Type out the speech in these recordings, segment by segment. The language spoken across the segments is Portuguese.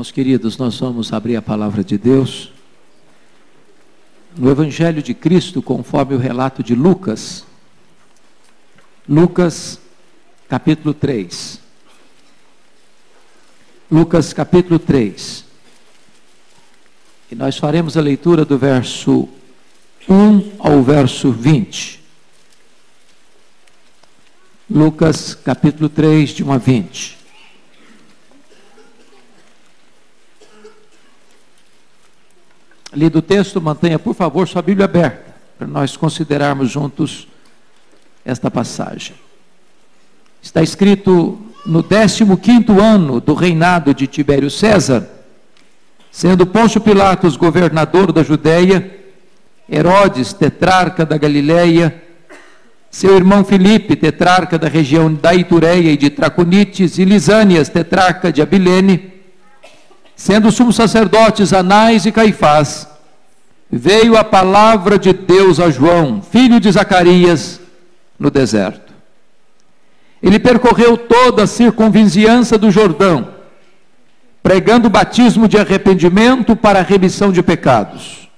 Irmãos queridos, nós vamos abrir a palavra de Deus no Evangelho de Cristo, conforme o relato de Lucas. Lucas, capítulo 3. Lucas, capítulo 3. E nós faremos a leitura do verso 1 ao verso 20. Lucas, capítulo 3, de 1 a 20. Lido o texto, mantenha, por favor, sua Bíblia aberta, para nós considerarmos juntos esta passagem. Está escrito: no 15º ano do reinado de Tibério César, sendo Pôncio Pilatos governador da Judéia, Herodes, tetrarca da Galileia, seu irmão Filipe, tetrarca da região da Itureia e de Traconites, e Lisânias, tetrarca de Abilene, sendo sumos sacerdotes Anás e Caifás, veio a palavra de Deus a João, filho de Zacarias, no deserto. Ele percorreu toda a circunvizinhança do Jordão, pregando o batismo de arrependimento para a remissão de pecados,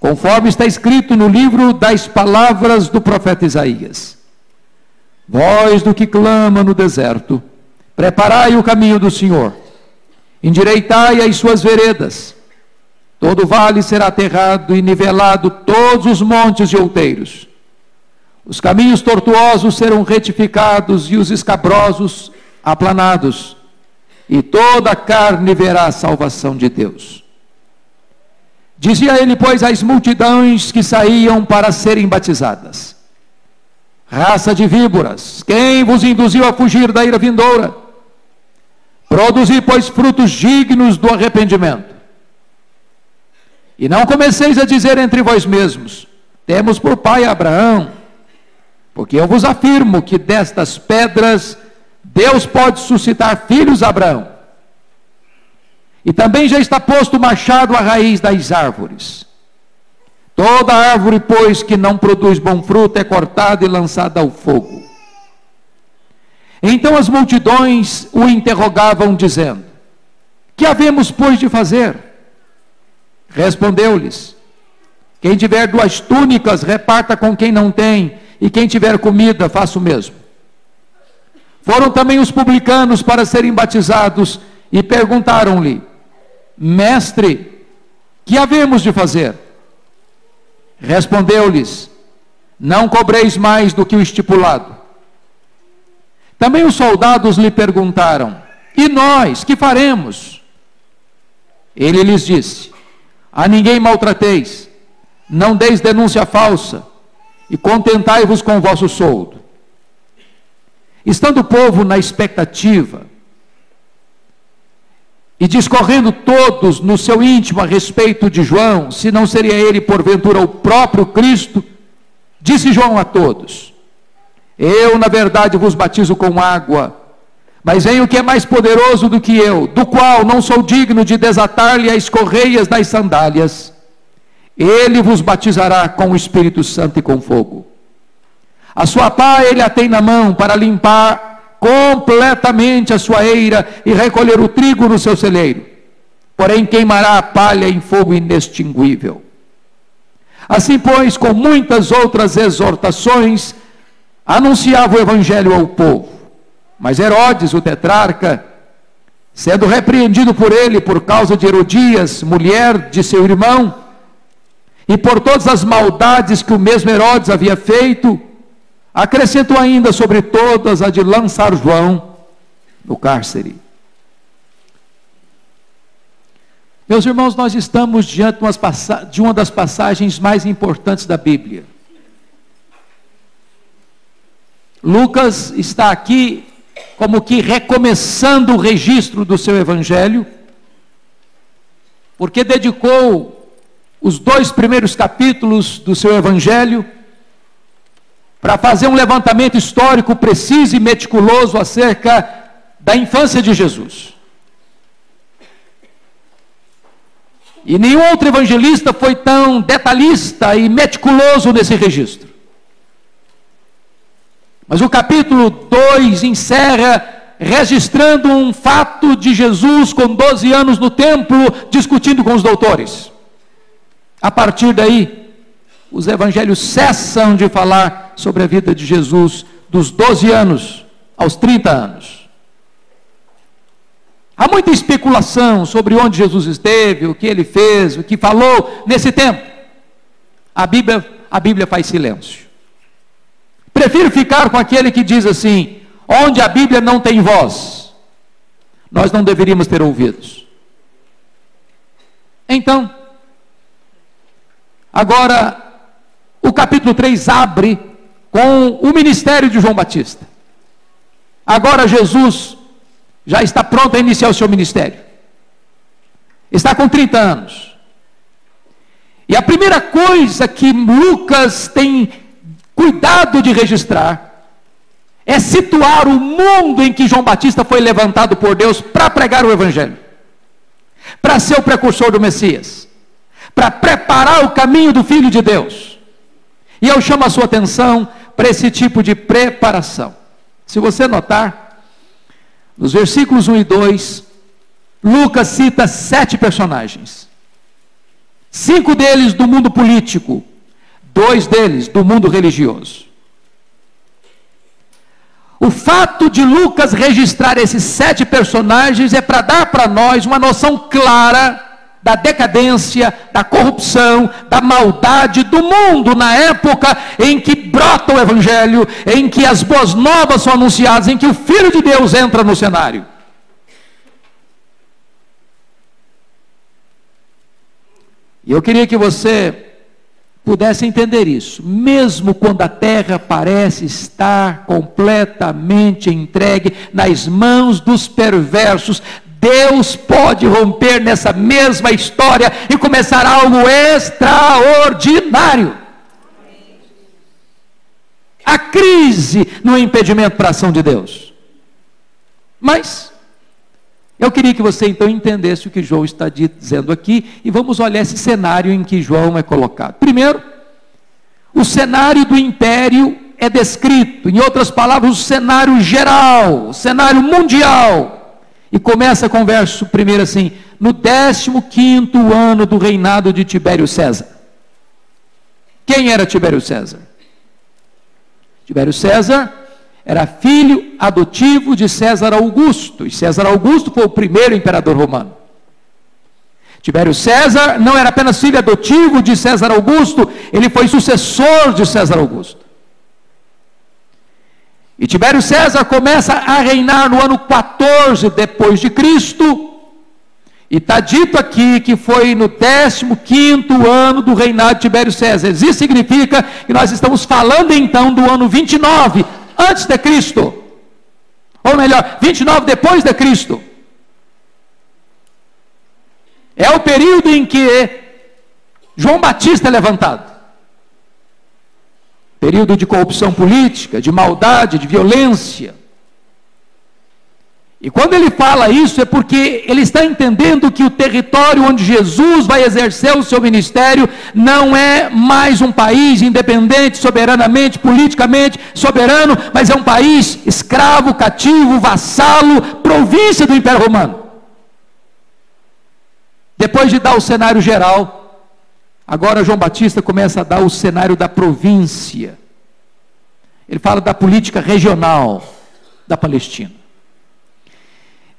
conforme está escrito no livro das palavras do profeta Isaías: voz do que clama no deserto, preparai o caminho do Senhor, endireitai as suas veredas, todo vale será aterrado e nivelado todos os montes e outeiros. Os caminhos tortuosos serão retificados e os escabrosos aplanados, e toda a carne verá a salvação de Deus. Dizia ele, pois, às multidões que saíam para serem batizadas: raça de víboras, quem vos induziu a fugir da ira vindoura? Produzi, pois, frutos dignos do arrependimento. E não comeceis a dizer entre vós mesmos: temos por pai Abraão, porque eu vos afirmo que destas pedras Deus pode suscitar filhos a Abraão. E também já está posto o machado à raiz das árvores. Toda árvore, pois, que não produz bom fruto é cortada e lançada ao fogo. Então as multidões o interrogavam, dizendo: que havemos, pois, de fazer? Respondeu-lhes: quem tiver 2 túnicas, reparta com quem não tem, e quem tiver comida, faça o mesmo. Foram também os publicanos para serem batizados, e perguntaram-lhe: mestre, que havemos de fazer? Respondeu-lhes: não cobreis mais do que o estipulado. Também os soldados lhe perguntaram: e nós, que faremos? Ele lhes disse: a ninguém maltrateis, não deis denúncia falsa, e contentai-vos com o vosso soldo. Estando o povo na expectativa, e discorrendo todos no seu íntimo a respeito de João, se não seria ele porventura o próprio Cristo, disse João a todos: eu, na verdade, vos batizo com água, mas vem o que é mais poderoso do que eu, do qual não sou digno de desatar-lhe as correias das sandálias. Ele vos batizará com o Espírito Santo e com fogo. A sua pá ele a tem na mão para limpar completamente a sua eira e recolher o trigo no seu celeiro. Porém queimará a palha em fogo inextinguível. Assim, pois, com muitas outras exortações, anunciava o evangelho ao povo. Mas Herodes, o tetrarca, sendo repreendido por ele por causa de Herodias, mulher de seu irmão, e por todas as maldades que o mesmo Herodes havia feito, acrescentou ainda sobre todas a de lançar João no cárcere. Meus irmãos, nós estamos diante de uma das passagens mais importantes da Bíblia. Lucas está aqui como que recomeçando o registro do seu evangelho, porque dedicou os 2 primeiros capítulos do seu evangelho para fazer um levantamento histórico preciso e meticuloso acerca da infância de Jesus. E nenhum outro evangelista foi tão detalhista e meticuloso nesse registro. Mas o capítulo 2 encerra registrando um fato de Jesus com 12 anos no templo, discutindo com os doutores. A partir daí, os evangelhos cessam de falar sobre a vida de Jesus dos 12 anos aos 30 anos. Há muita especulação sobre onde Jesus esteve, o que ele fez, o que falou nesse tempo. A Bíblia faz silêncio. Prefiro ficar com aquele que diz assim: onde a Bíblia não tem voz, nós não deveríamos ter ouvidos. Então, agora, o capítulo 3 abre com o ministério de João Batista. Agora Jesus já está pronto a iniciar o seu ministério. Está com 30 anos. E a primeira coisa que Lucas tem cuidado de registrar é situar o mundo em que João Batista foi levantado por Deus para pregar o Evangelho, para ser o precursor do Messias, para preparar o caminho do Filho de Deus. E eu chamo a sua atenção para esse tipo de preparação. Se você notar, nos versículos 1 e 2, Lucas cita 7 personagens. 5 deles do mundo político, 2 deles do mundo religioso. O fato de Lucas registrar esses 7 personagens é para dar para nós uma noção clara da decadência, da corrupção, da maldade do mundo na época em que brota o Evangelho, em que as boas novas são anunciadas, em que o Filho de Deus entra no cenário. E eu queria que você pudesse entender isso. Mesmo quando a terra parece estar completamente entregue nas mãos dos perversos, Deus pode romper nessa mesma história e começar algo extraordinário. A crise não é impedimento para a ação de Deus. Mas eu queria que você então entendesse o que João está dizendo aqui, e vamos olhar esse cenário em que João é colocado. Primeiro, o cenário do império é descrito, em outras palavras, o cenário geral, o cenário mundial. E começa com o verso primeiro assim: no 15º ano do reinado de Tibério César. Quem era Tibério César? Tibério César era filho adotivo de César Augusto, e César Augusto foi o primeiro imperador romano. Tibério César não era apenas filho adotivo de César Augusto, ele foi sucessor de César Augusto. E Tibério César começa a reinar no ano 14 depois de Cristo, e está dito aqui que foi no 15º ano do reinado de Tibério César. Isso significa que nós estamos falando então do ano 29 antes de Cristo, ou melhor, 29 depois de Cristo. É o período em que João Batista é levantado. Período de corrupção política, de maldade, de violência. E quando ele fala isso é porque ele está entendendo que o território onde Jesus vai exercer o seu ministério não é mais um país independente, soberanamente, politicamente soberano, mas é um país escravo, cativo, vassalo, província do Império Romano. Depois de dar o cenário geral, agora João Batista começa a dar o cenário da província. Ele fala da política regional da Palestina.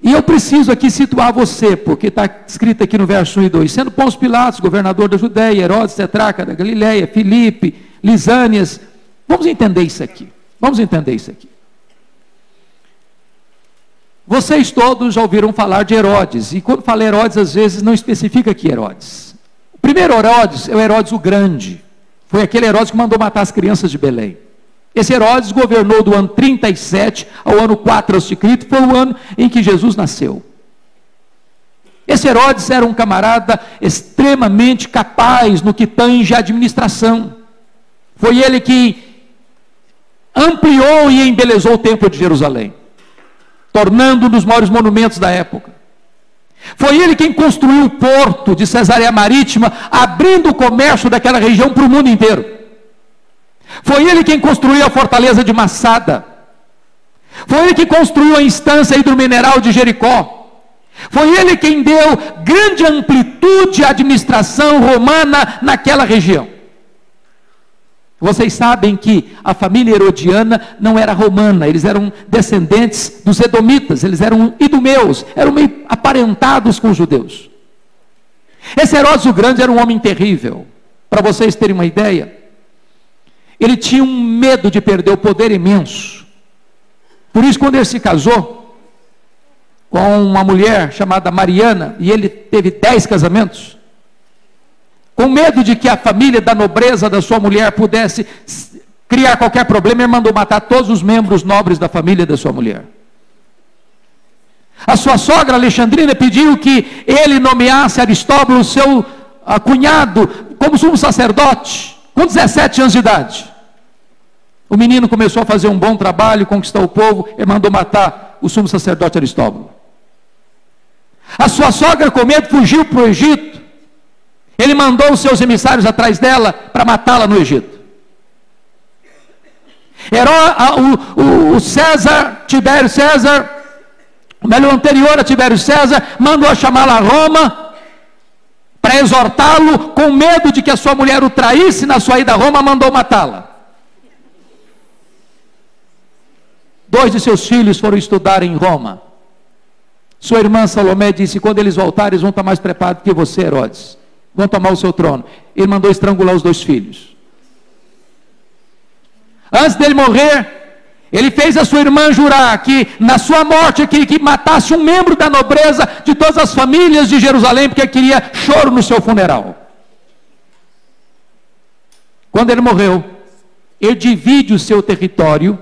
E eu preciso aqui situar você, porque está escrito aqui no verso 1 e 2. Sendo Pôncio Pilatos, governador da Judéia, Herodes, tetrarca da Galileia, Filipe, Lisânias. Vamos entender isso aqui. Vamos entender isso aqui. Vocês todos já ouviram falar de Herodes. E quando fala Herodes, às vezes não especifica que Herodes. O primeiro Herodes é o Herodes o Grande. Foi aquele Herodes que mandou matar as crianças de Belém. Esse Herodes governou do ano 37 ao ano 4 a.C., foi o ano em que Jesus nasceu. Esse Herodes era um camarada extremamente capaz no que tange à administração. Foi ele que ampliou e embelezou o templo de Jerusalém, tornando um dos maiores monumentos da época. Foi ele quem construiu o porto de Cesareia Marítima, abrindo o comércio daquela região para o mundo inteiro. Foi ele quem construiu a fortaleza de Massada. Foi ele que construiu a instância hidromineral de Jericó. Foi ele quem deu grande amplitude à administração romana naquela região. Vocês sabem que a família herodiana não era romana, eles eram descendentes dos edomitas, eles eram idumeus, eram meio aparentados com os judeus. Esse Herodes o Grande era um homem terrível. Para vocês terem uma ideia, ele tinha um medo de perder o poder imenso. Por isso, quando ele se casou com uma mulher chamada Mariana, e ele teve 10 casamentos, com medo de que a família da nobreza da sua mulher pudesse criar qualquer problema, ele mandou matar todos os membros nobres da família da sua mulher. A sua sogra Alexandrina pediu que ele nomeasse Aristóbulo, seu cunhado, como sumo sacerdote, com 17 anos de idade. O menino começou a fazer um bom trabalho, conquistou o povo, e mandou matar o sumo sacerdote Aristóbulo. A sua sogra, com medo, fugiu para o Egito. Ele mandou os seus emissários atrás dela para matá-la no Egito. O César, Tibério César, o melhor anterior a Tibério César, mandou chamá-la a Roma para exortá-lo, com medo de que a sua mulher o traísse na sua ida a Roma, mandou matá-la. 2 de seus filhos foram estudar em Roma. Sua irmã Salomé disse: quando eles voltarem, eles vão estar mais preparados que você, Herodes. Vão tomar o seu trono. Ele mandou estrangular os 2 filhos. Antes dele morrer, ele fez a sua irmã jurar que na sua morte que matasse um membro da nobreza de todas as famílias de Jerusalém, porque queria choro no seu funeral. Quando ele morreu, ele divide o seu território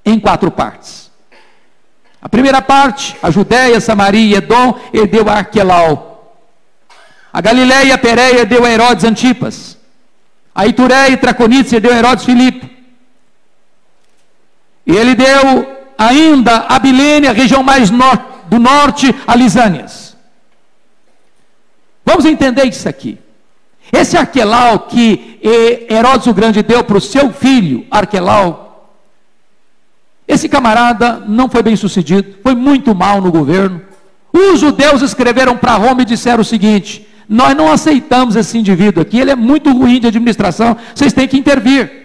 em 4 partes. A primeira parte, a Judéia, Samaria e Edom, ele deu a Arquelau. A Galileia e a Pérea deu a Herodes Antipas. A Itureia e Traconites deu a Herodes Filipe. E ele deu ainda a Bilene, a região mais do norte, a Lisânias. Vamos entender isso aqui. Esse Arquelau que Herodes o Grande deu para o seu filho, Arquelau, esse camarada não foi bem sucedido, foi muito mal no governo. Os judeus escreveram para Roma e disseram o seguinte: nós não aceitamos esse indivíduo aqui, ele é muito ruim de administração, vocês têm que intervir.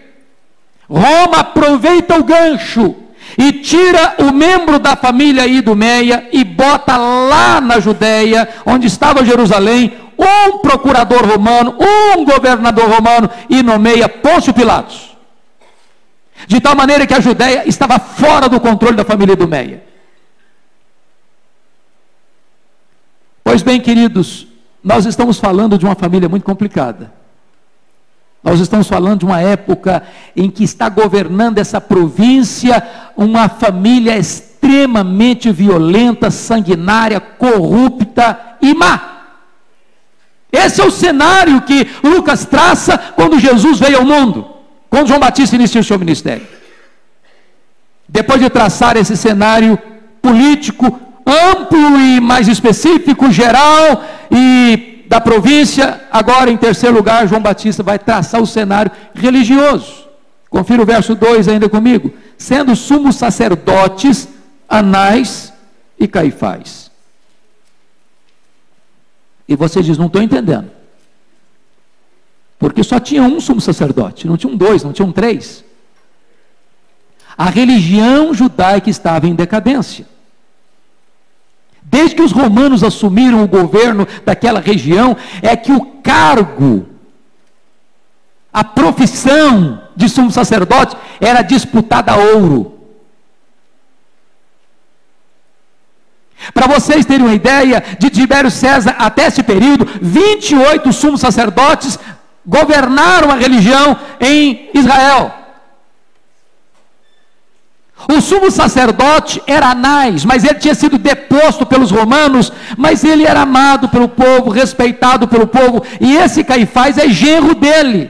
Roma aproveita o gancho e tira o membro da família Idumeia e bota lá na Judéia, onde estava Jerusalém, um procurador romano, um governador romano, e nomeia Pôncio Pilatos. De tal maneira que a Judéia estava fora do controle da família Idumeia. Pois bem, queridos, nós estamos falando de uma família muito complicada. Nós estamos falando de uma época em que está governando essa província uma família extremamente violenta, sanguinária, corrupta e má. Esse é o cenário que Lucas traça quando Jesus veio ao mundo, quando João Batista iniciou o seu ministério. Depois de traçar esse cenário político amplo e mais específico, geral e da província, agora em terceiro lugar, João Batista vai traçar o cenário religioso. Confira o verso 2 ainda comigo. Sendo sumos sacerdotes Anás e Caifás. E você diz: não estou entendendo. Porque só tinha um sumo sacerdote, não tinham 2, não tinham 3. A religião judaica estava em decadência. Desde que os romanos assumiram o governo daquela região, é que o cargo, a profissão de sumo sacerdote era disputada a ouro. Para vocês terem uma ideia, de Tibério César até esse período, 28 sumos sacerdotes governaram a religião em Israel. O sumo sacerdote era Anás, mas ele tinha sido deposto pelos romanos, mas ele era amado pelo povo, respeitado pelo povo, e esse Caifás é genro dele.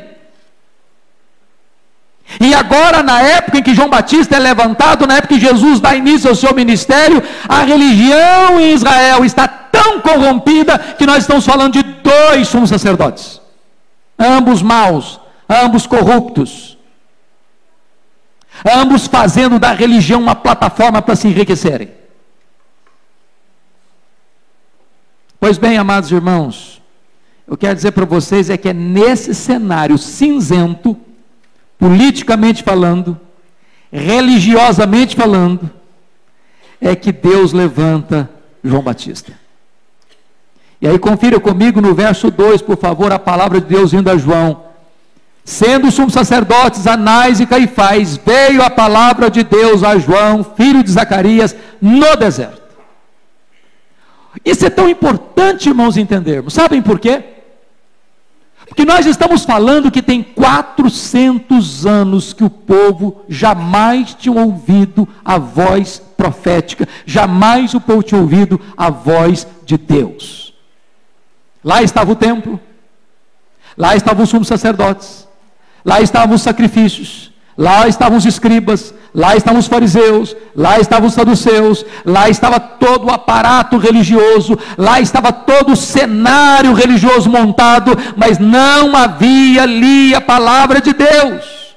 E agora, na época em que João Batista é levantado, na época que Jesus dá início ao seu ministério, a religião em Israel está tão corrompida que nós estamos falando de 2 sumos sacerdotes, ambos maus, ambos corruptos. ambos fazendo da religião uma plataforma para se enriquecerem. Pois bem, amados irmãos, eu quero dizer para vocês é que é nesse cenário cinzento, politicamente falando, religiosamente falando, é que Deus levanta João Batista. E aí confira comigo no verso 2, por favor, a palavra de Deus vindo a João. Sendo sumos sacerdotes Anás e Caifás, veio a palavra de Deus a João, filho de Zacarias, no deserto. Isso é tão importante, irmãos, entendermos. Sabem por quê? Porque nós estamos falando que tem 400 anos que o povo jamais tinha ouvido a voz profética, jamais o povo tinha ouvido a voz de Deus. Lá estava o templo, lá estavam os sumos sacerdotes, lá estavam os sacrifícios, lá estavam os escribas, lá estavam os fariseus, lá estavam os saduceus, lá estava todo o aparato religioso, lá estava todo o cenário religioso montado, mas não havia ali a palavra de Deus.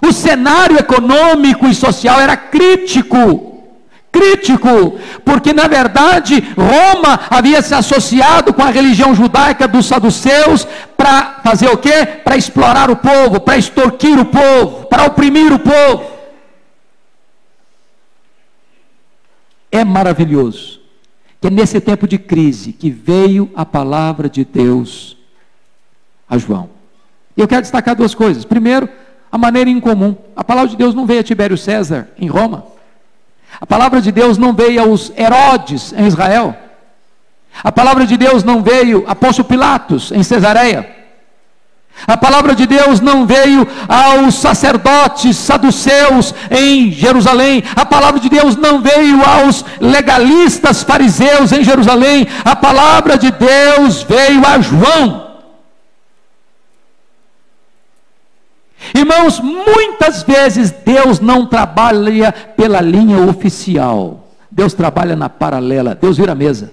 O cenário econômico e social era crítico, porque na verdade Roma havia se associado com a religião judaica dos saduceus para fazer o quê? Para explorar o povo, para extorquir o povo, para oprimir o povo. É maravilhoso que é nesse tempo de crise que veio a palavra de Deus a João. E eu quero destacar duas coisas. Primeiro, a maneira incomum. A palavra de Deus não veio a Tibério César em Roma. A palavra de Deus não veio aos Herodes em Israel. A palavra de Deus não veio a Pôncio Pilatos em Cesareia. A palavra de Deus não veio aos sacerdotes saduceus em Jerusalém. A palavra de Deus não veio aos legalistas fariseus em Jerusalém. A palavra de Deus veio a João. Irmãos, muitas vezes Deus não trabalha pela linha oficial. Deus trabalha na paralela. Deus vira a mesa.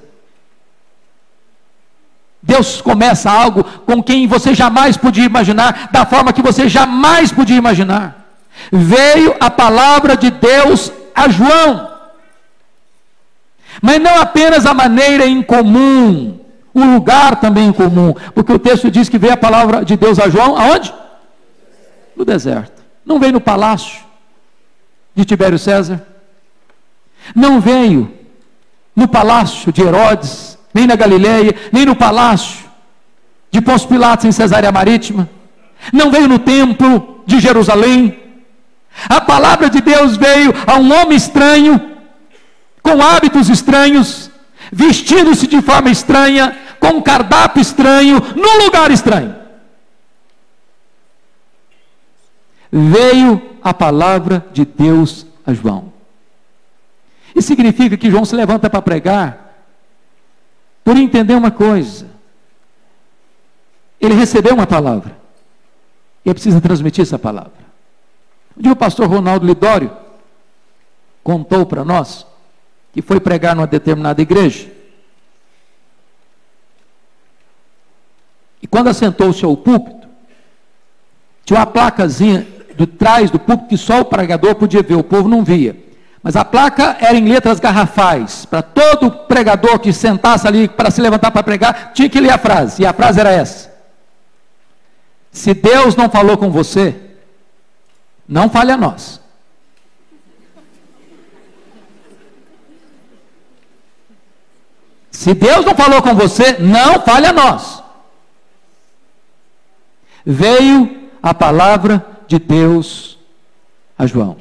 Deus começa algo com quem você jamais podia imaginar, da forma que você jamais podia imaginar. Veio a palavra de Deus a João. Mas não apenas a maneira incomum, o lugar também incomum, porque o texto diz que veio a palavra de Deus a João, aonde? No deserto. Não veio no palácio de Tibério César, não veio no palácio de Herodes, nem na Galileia, nem no palácio de Pôncio Pilatos em Cesareia Marítima, não veio no templo de Jerusalém. A palavra de Deus veio a um homem estranho, com hábitos estranhos, vestindo-se de forma estranha, com um cardápio estranho, num lugar estranho. Veio a palavra de Deus a João. Isso significa que João se levanta para pregar por entender uma coisa. Ele recebeu uma palavra e ele precisa transmitir essa palavra. Um dia o pastor Ronaldo Lidório contou para nós que foi pregar numa determinada igreja, e quando assentou-se ao púlpito, tinha uma placazinha do trás do púlpito que só o pregador podia ver, o povo não via. Mas a placa era em letras garrafais, para todo pregador que sentasse ali para se levantar para pregar, tinha que ler a frase, e a frase era essa: se Deus não falou com você, não fale a nós. Se Deus não falou com você, não fale a nós. Veio a palavra de Deus a João.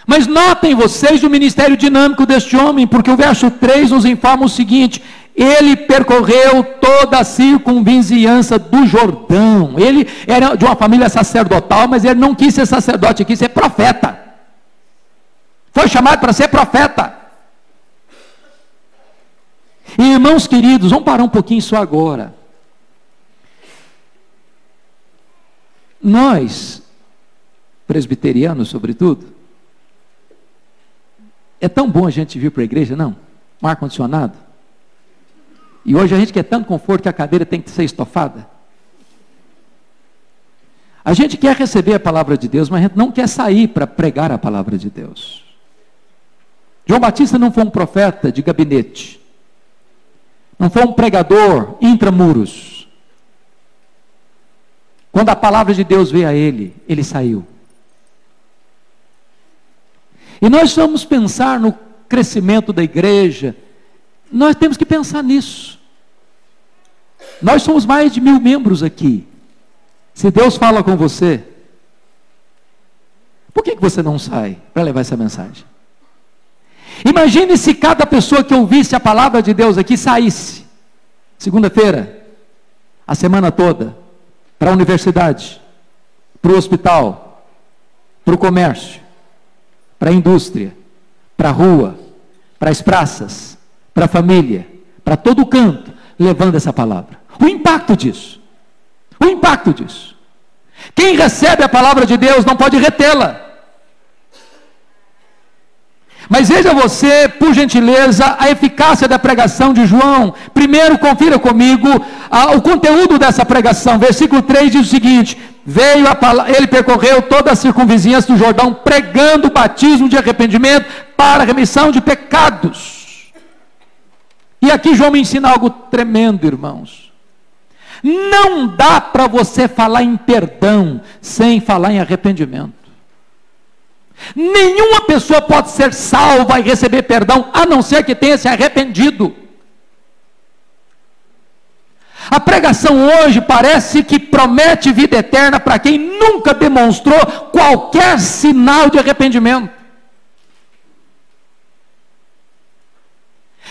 Mas notem vocês o ministério dinâmico deste homem, porque o verso 3 nos informa o seguinte: ele percorreu toda a circunvizinhança do Jordão. Ele era de uma família sacerdotal, mas ele não quis ser sacerdote, ele quis ser profeta. Foi chamado para ser profeta. E, irmãos queridos, vamos parar um pouquinho só agora. Nós, presbiterianos sobretudo, é tão bom a gente vir para a igreja, não? Um ar-condicionado. E hoje a gente quer tanto conforto que a cadeira tem que ser estofada. A gente quer receber a palavra de Deus, mas a gente não quer sair para pregar a palavra de Deus. João Batista não foi um profeta de gabinete. Não foi um pregador intramuros. Quando a palavra de Deus veio a ele, ele saiu. E nós vamos pensar no crescimento da igreja. Nós temos que pensar nisso. Nós somos mais de 1000 membros aqui. Se Deus fala com você, por que você não sai para levar essa mensagem? Imagine se cada pessoa que ouvisse a palavra de Deus aqui saísse, segunda-feira, a semana toda, para a universidade, para o hospital, para o comércio, para a indústria, para a rua, para as praças, para a família, para todo canto, levando essa palavra. O impacto disso. O impacto disso. Quem recebe a palavra de Deus não pode retê-la. Mas veja você, por gentileza, a eficácia da pregação de João. Primeiro, confira comigo o conteúdo dessa pregação. Versículo 3 diz o seguinte: ele percorreu toda a circunvizinhança do Jordão, pregando o batismo de arrependimento para a remissão de pecados. E aqui João me ensina algo tremendo, irmãos. Não dá para você falar em perdão sem falar em arrependimento. Nenhuma pessoa pode ser salva e receber perdão, a não ser que tenha se arrependido. A pregação hoje parece que promete vida eterna para quem nunca demonstrou qualquer sinal de arrependimento.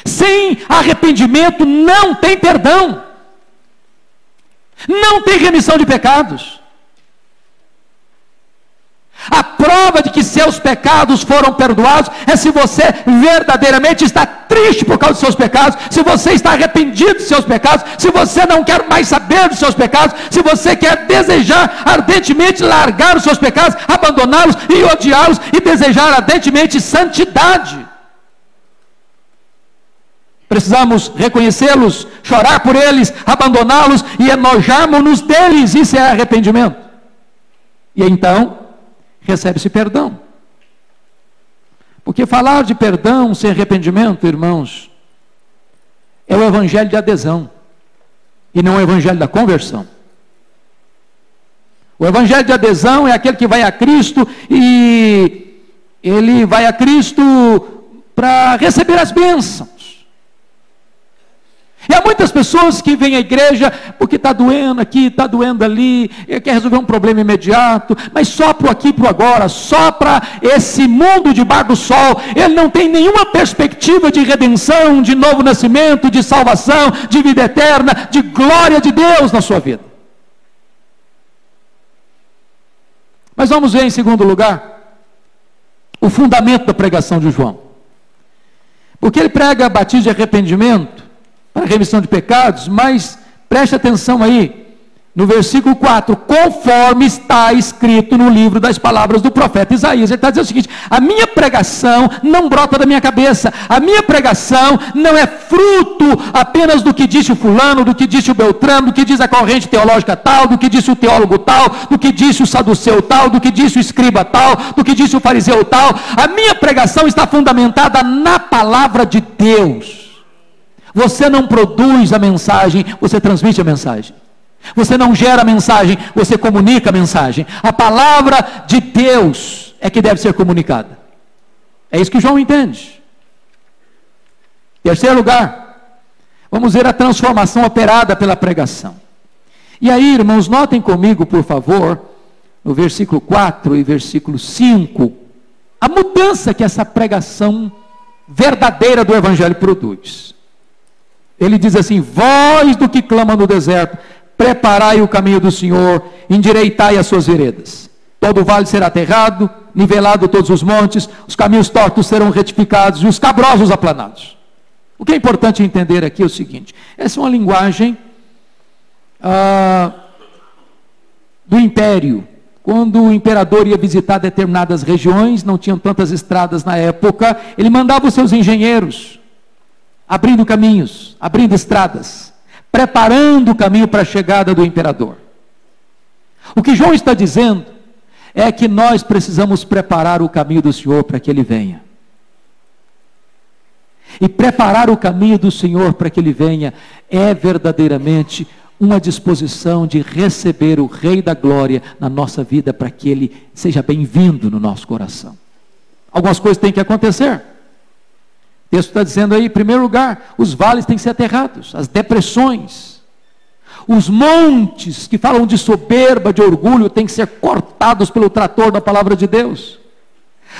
Sem arrependimento não tem perdão, não tem remissão de pecados. A prova de que seus pecados foram perdoados é se você verdadeiramente está triste por causa dos seus pecados, se você está arrependido dos seus pecados, se você não quer mais saber dos seus pecados, se você quer desejar ardentemente largar os seus pecados, abandoná-los e odiá-los e desejar ardentemente santidade. Precisamos reconhecê-los, chorar por eles, abandoná-los e enojarmos-nos deles. Isso é arrependimento. E então recebe-se perdão. Porque falar de perdão sem arrependimento, irmãos, é o evangelho de adesão e não o evangelho da conversão. O evangelho de adesão é aquele que vai a Cristo e ele vai a Cristo para receber as bênçãos. E há muitas pessoas que vêm à igreja porque está doendo aqui, está doendo ali, quer resolver um problema imediato, mas só para o aqui e para o agora, só para esse mundo debaixo do sol. Ele não tem nenhuma perspectiva de redenção, de novo nascimento, de salvação, de vida eterna, de glória de Deus na sua vida. Mas vamos ver em segundo lugar o fundamento da pregação de João. Porque ele prega batismo de arrependimento para a remissão de pecados, mas preste atenção aí, no versículo 4, conforme está escrito no livro das palavras do profeta Isaías. Ele está dizendo o seguinte: a minha pregação não brota da minha cabeça, a minha pregação não é fruto apenas do que disse o fulano, do que disse o Beltrano, do que diz a corrente teológica tal, do que disse o teólogo tal, do que disse o saduceu tal, do que disse o escriba tal, do que disse o fariseu tal. A minha pregação está fundamentada na palavra de Deus. Você não produz a mensagem, você transmite a mensagem. Você não gera a mensagem, você comunica a mensagem. A palavra de Deus é que deve ser comunicada. É isso que João entende. Terceiro lugar, vamos ver a transformação operada pela pregação. E aí, irmãos, notem comigo, por favor, no versículo 4 e versículo 5, a mudança que essa pregação verdadeira do Evangelho produz. Ele diz assim: voz do que clama no deserto, preparai o caminho do Senhor, endireitai as suas veredas. Todo o vale será aterrado, nivelado todos os montes, os caminhos tortos serão retificados e os cabrosos aplanados. O que é importante entender aqui é o seguinte: essa é uma linguagem do império. Quando o imperador ia visitar determinadas regiões, não tinham tantas estradas na época, ele mandava os seus engenheiros abrindo caminhos, abrindo estradas, preparando o caminho para a chegada do imperador. O que João está dizendo é que nós precisamos preparar o caminho do Senhor para que Ele venha. E preparar o caminho do Senhor para que Ele venha é verdadeiramente uma disposição de receber o Rei da Glória na nossa vida para que Ele seja bem-vindo no nosso coração. Algumas coisas têm que acontecer. O texto está dizendo aí, em primeiro lugar, os vales têm que ser aterrados, as depressões, os montes que falam de soberba, de orgulho, têm que ser cortados pelo trator da palavra de Deus.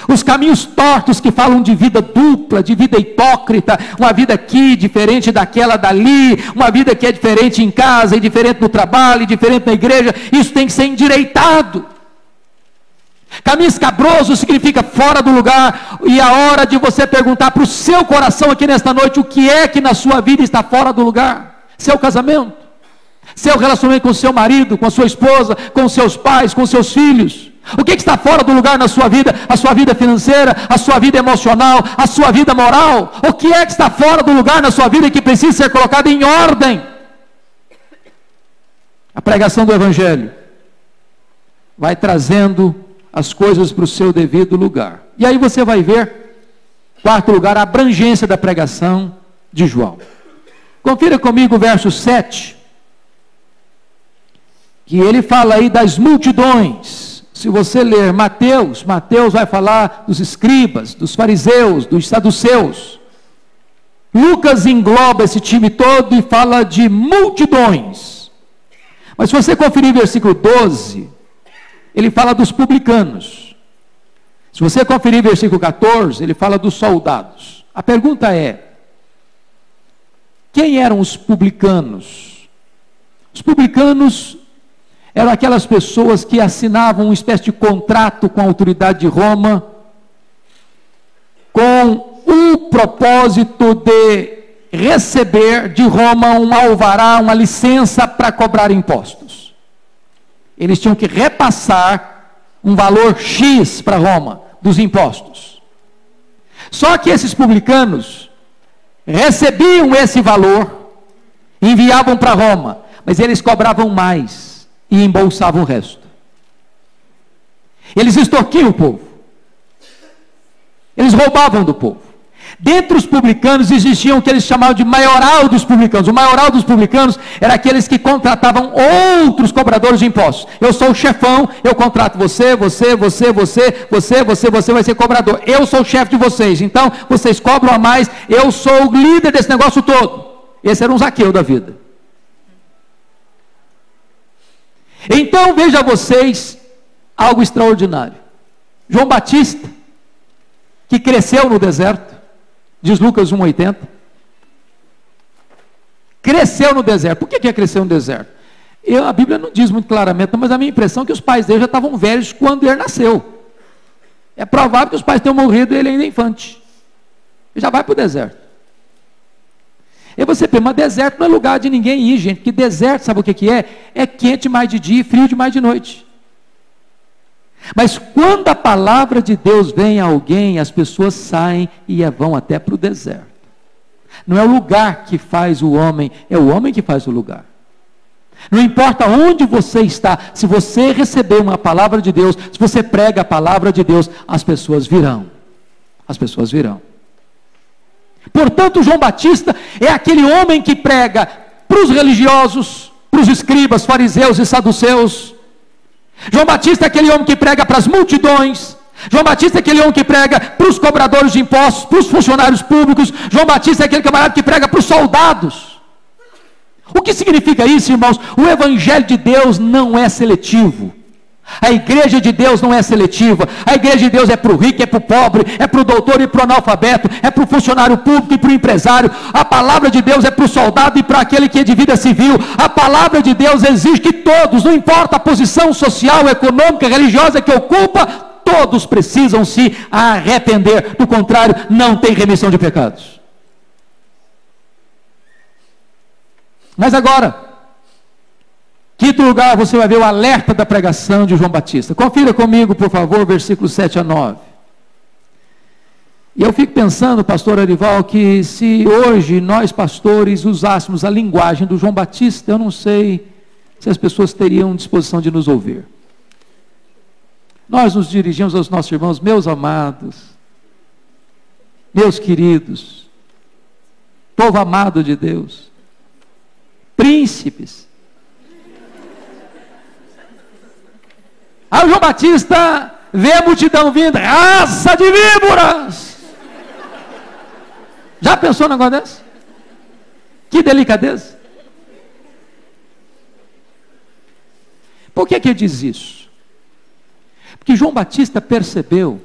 Os caminhos tortos que falam de vida dupla, de vida hipócrita, uma vida aqui diferente daquela dali, uma vida que é diferente em casa, e diferente no trabalho, e diferente na igreja, isso tem que ser endireitado. Caminho escabroso significa fora do lugar, e a hora de você perguntar para o seu coração aqui nesta noite, o que é que na sua vida está fora do lugar? Seu casamento, seu relacionamento com o seu marido, com a sua esposa, com os seus pais, com os seus filhos. O que está fora do lugar na sua vida? A sua vida financeira, a sua vida emocional, a sua vida moral. O que é que está fora do lugar na sua vida que precisa ser colocado em ordem? A pregação do Evangelho vai trazendo as coisas para o seu devido lugar. E aí você vai ver, quarto lugar, a abrangência da pregação de João. Confira comigo o verso 7, que ele fala aí das multidões. Se você ler Mateus vai falar dos escribas, dos fariseus, dos saduceus. Lucas engloba esse time todo e fala de multidões. Mas se você conferir o versículo 12, ele fala dos publicanos. Se você conferir o versículo 14, ele fala dos soldados. A pergunta é: quem eram os publicanos? Os publicanos eram aquelas pessoas que assinavam uma espécie de contrato com a autoridade de Roma, com o propósito de receber de Roma um alvará, uma licença para cobrar impostos. Eles tinham que repassar um valor X para Roma, dos impostos. Só que esses publicanos recebiam esse valor, enviavam para Roma, mas eles cobravam mais e embolsavam o resto. Eles extorquiam o povo. Eles roubavam do povo. Dentre os publicanos existiam o que eles chamavam de maioral dos publicanos. O maioral dos publicanos era aqueles que contratavam outros cobradores de impostos. Eu sou o chefão, eu contrato você vai ser cobrador. Eu sou o chefe de vocês, então vocês cobram a mais, eu sou o líder desse negócio todo. Esse era um Zaqueu da vida. Então veja vocês algo extraordinário. João Batista, que cresceu no deserto, diz Lucas 1,80, cresceu no deserto. Por que cresceu no deserto? A Bíblia não diz muito claramente, mas a minha impressão é que os pais dele já estavam velhos quando ele nasceu. É provável que os pais tenham morrido e ele ainda é infante. Ele já vai para o deserto. E você pensa, mas deserto não é lugar de ninguém ir, gente, porque deserto, sabe o que é? É quente mais de dia e frio demais de noite. Mas quando a palavra de Deus vem a alguém, as pessoas saem e vão até para o deserto. Não é o lugar que faz o homem, é o homem que faz o lugar. Não importa onde você está, se você receber uma palavra de Deus, se você prega a palavra de Deus, as pessoas virão. As pessoas virão. Portanto, João Batista é aquele homem que prega para os religiosos, para os escribas, fariseus e saduceus. João Batista é aquele homem que prega para as multidões. João Batista é aquele homem que prega para os cobradores de impostos, para os funcionários públicos. João Batista é aquele camarada que prega para os soldados. O que significa isso, irmãos? O evangelho de Deus não é seletivo. A igreja de Deus não é seletiva. A igreja de Deus é para o rico, é para o pobre, é para o doutor e para o analfabeto, é para o funcionário público e para o empresário. A palavra de Deus é para o soldado e para aquele que é de vida civil. A palavra de Deus exige que todos, não importa a posição social, econômica, religiosa que ocupa, todos precisam se arrepender. Do contrário, não tem remissão de pecados. Mas agora, quinto lugar, você vai ver o alerta da pregação de João Batista. Confira comigo, por favor, versículos 7 a 9. E eu fico pensando, pastor Arival, que se hoje nós pastores usássemos a linguagem do João Batista, eu não sei se as pessoas teriam disposição de nos ouvir. Nós nos dirigimos aos nossos irmãos, meus amados, meus queridos, povo amado de Deus, príncipes. Aí o João Batista vê a multidão vindo, raça de víboras. Já pensou num negócio desse? Que delicadeza. Por que ele diz isso? Porque João Batista percebeu